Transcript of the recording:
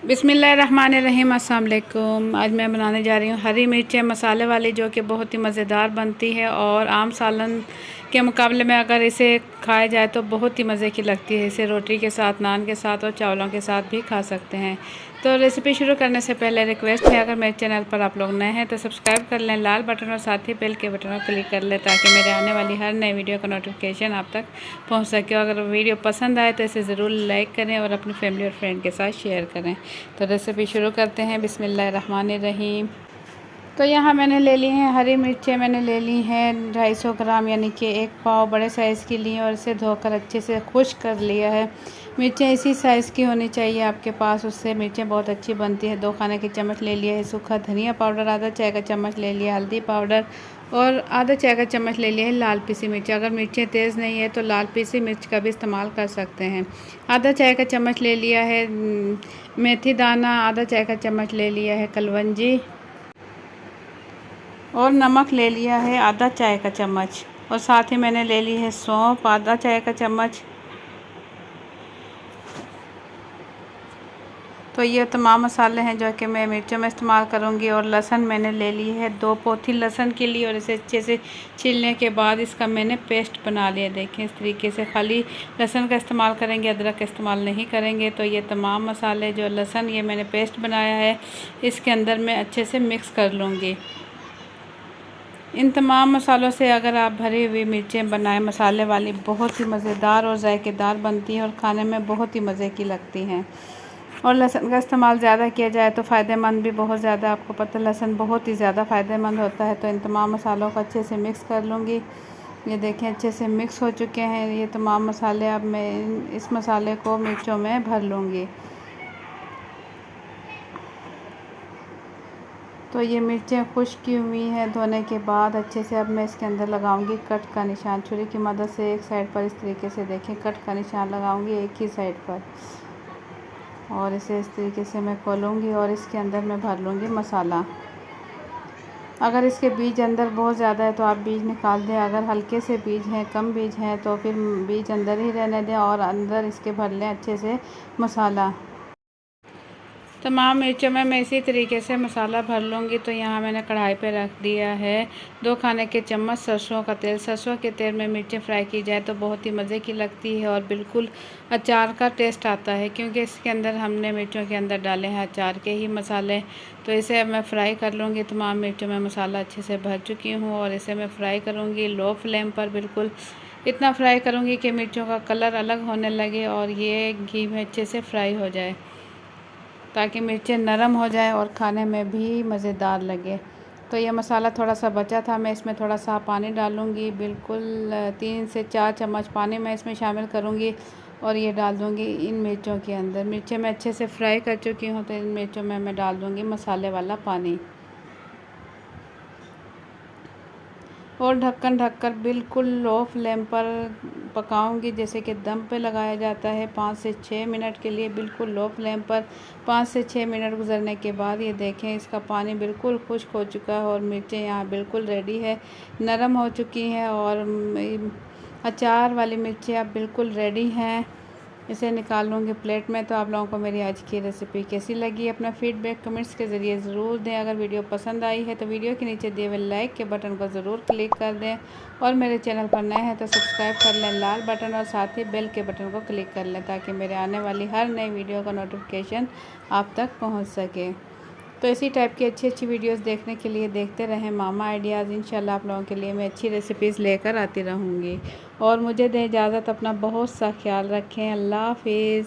बिस्मिल्लाहिर्रहमानिर्रहीम। अस्सलाम वालेकुम। आज मैं बनाने जा रही हूँ हरी मिर्चें मसाले वाली, जो कि बहुत ही मज़ेदार बनती है और आम सालन के मुकाबले में अगर इसे खाया जाए तो बहुत ही मज़े की लगती है। इसे रोटी के साथ, नान के साथ और चावलों के साथ भी खा सकते हैं। तो रेसिपी शुरू करने से पहले रिक्वेस्ट है, अगर मेरे चैनल पर आप लोग नए हैं तो सब्सक्राइब कर लें, लाल बटन और साथ ही बेल के बटन पर क्लिक कर लें, ताकि मेरे आने वाली हर नई वीडियो का नोटिफिकेशन आप तक पहुंच सके। और अगर वीडियो पसंद आए तो इसे ज़रूर लाइक करें और अपनी फैमिली और फ्रेंड के साथ शेयर करें। तो रेसिपी शुरू करते हैं। बिस्मिल्लाहिर्रहमानिर्रहीम। तो यहाँ मैंने ले ली हैं हरी मिर्चें, मैंने ले ली हैं 250 ग्राम, यानी कि एक पाव बड़े साइज़ की ली है और इसे धोकर अच्छे से खुश्क कर लिया है। मिर्चें इसी साइज़ की होनी चाहिए आपके पास, उससे मिर्चें बहुत अच्छी बनती है। 2 खाने के चम्मच ले लिया है सूखा धनिया पाउडर, आधा चाय का चम्मच ले लिया हल्दी पाउडर और आधा चाय का चम्मच ले लिया है लाल पीसी मिर्च। अगर मिर्चें तेज़ नहीं है तो लाल पीसी मिर्च का भी इस्तेमाल कर सकते हैं। आधा चाय का चम्मच ले लिया है मेथी दाना, आधा चाय का चम्मच ले लिया है कलवंजी और नमक ले लिया है आधा चाय का चम्मच। और साथ ही मैंने ले ली है सौंफ, आधा चाय का चम्मच। तो ये तमाम मसाले हैं जो कि मैं मिर्चों में इस्तेमाल करूँगी। और लहसुन मैंने ले ली है 2 पोथी लहसुन की ली और इसे अच्छे से छीलने के बाद इसका मैंने पेस्ट बना लिया। देखें इस तरीके से, खाली लहसुन का इस्तेमाल करेंगे, अदरक का इस्तेमाल नहीं करेंगे। तो ये तमाम मसाले जो लहसुन ये मैंने पेस्ट बनाया है, इसके अंदर मैं अच्छे से मिक्स कर लूँगी। इन तमाम मसालों से अगर आप भरी हुई मिर्चें बनाएं मसाले वाली, बहुत ही मज़ेदार और जायकेदार बनती हैं और खाने में बहुत ही मज़े की लगती हैं। और लहसुन का इस्तेमाल ज़्यादा किया जाए तो फ़ायदेमंद भी बहुत ज़्यादा, आपको पता है लहसुन बहुत ही ज़्यादा फ़ायदेमंद होता है। तो इन तमाम मसालों को अच्छे से मिक्स कर लूँगी। ये देखें अच्छे से मिक्स हो चुके हैं ये तमाम मसाले। अब मैं इस मसाले को मिर्चों में भर लूँगी। तो ये मिर्चें खुश्क की हुई हैं धोने के बाद अच्छे से। अब मैं इसके अंदर लगाऊंगी कट का निशान, छुरी की मदद से एक साइड पर इस तरीके से देखें कट का निशान लगाऊंगी एक ही साइड पर। और इसे इस तरीके से मैं खोलूंगी और इसके अंदर मैं भर लूँगी मसाला। अगर इसके बीज अंदर बहुत ज़्यादा है तो आप बीज निकाल दें, अगर हल्के से बीज हैं, कम बीज हैं तो फिर बीज अंदर ही रहने दें और अंदर इसके भर लें अच्छे से मसाला। तमाम मिर्चों में मैं इसी तरीके से मसाला भर लूँगी। तो यहाँ मैंने कढ़ाई पे रख दिया है 2 खाने के चम्मच सरसों का तेल। सरसों के तेल में मिर्चें फ्राई की जाए तो बहुत ही मज़े की लगती है और बिल्कुल अचार का टेस्ट आता है, क्योंकि इसके अंदर हमने मिर्चों के अंदर डाले हैं अचार के ही मसाले। तो इसे मैं फ्राई कर लूँगी। तमाम मिर्चों में मसाला अच्छे से भर चुकी हूँ और इसे मैं फ्राई करूँगी लो फ्लेम पर। बिल्कुल इतना फ्राई करूँगी कि मिर्चों का कलर अलग होने लगे और ये घी में अच्छे से फ्राई हो जाए, ताकि मिर्चें नरम हो जाए और खाने में भी मज़ेदार लगे। तो ये मसाला थोड़ा सा बचा था, मैं इसमें थोड़ा सा पानी डालूँगी। बिल्कुल 3 से 4 चम्मच पानी मैं इसमें शामिल करूँगी और ये डाल दूँगी इन मिर्चों के अंदर। मिर्चें मैं अच्छे से फ्राई कर चुकी हूँ, तो इन मिर्चों में मैं डाल दूँगी मसाले वाला पानी और ढक्कन ढककर बिल्कुल लो फ्लेम पर पकाऊंगी, जैसे कि दम पे लगाया जाता है 5 से 6 मिनट के लिए। बिल्कुल लो फ्लेम पर 5 से 6 मिनट गुजरने के बाद ये देखें इसका पानी बिल्कुल खुश्क हो चुका है और मिर्चें यहाँ बिल्कुल रेडी है, नरम हो चुकी हैं और अचार वाली मिर्चें अब बिल्कुल रेडी हैं। इसे निकाल लूँगी प्लेट में। तो आप लोगों को मेरी आज की रेसिपी कैसी लगी, अपना फीडबैक कमेंट्स के ज़रिए ज़रूर दें। अगर वीडियो पसंद आई है तो वीडियो के नीचे दिए हुए लाइक के बटन को ज़रूर क्लिक कर दें और मेरे चैनल पर नए हैं तो सब्सक्राइब कर लें लाल बटन और साथ ही बेल के बटन को क्लिक कर लें, ताकि मेरे आने वाली हर नई वीडियो का नोटिफिकेशन आप तक पहुँच सके। तो इसी टाइप की अच्छी अच्छी वीडियोस देखने के लिए देखते रहें मामा आइडियाज़। इंशाल्लाह आप लोगों के लिए मैं अच्छी रेसिपीज़ लेकर आती रहूँगी। और मुझे दें इजाज़त, अपना बहुत सा ख्याल रखें। अल्लाह हाफिज़।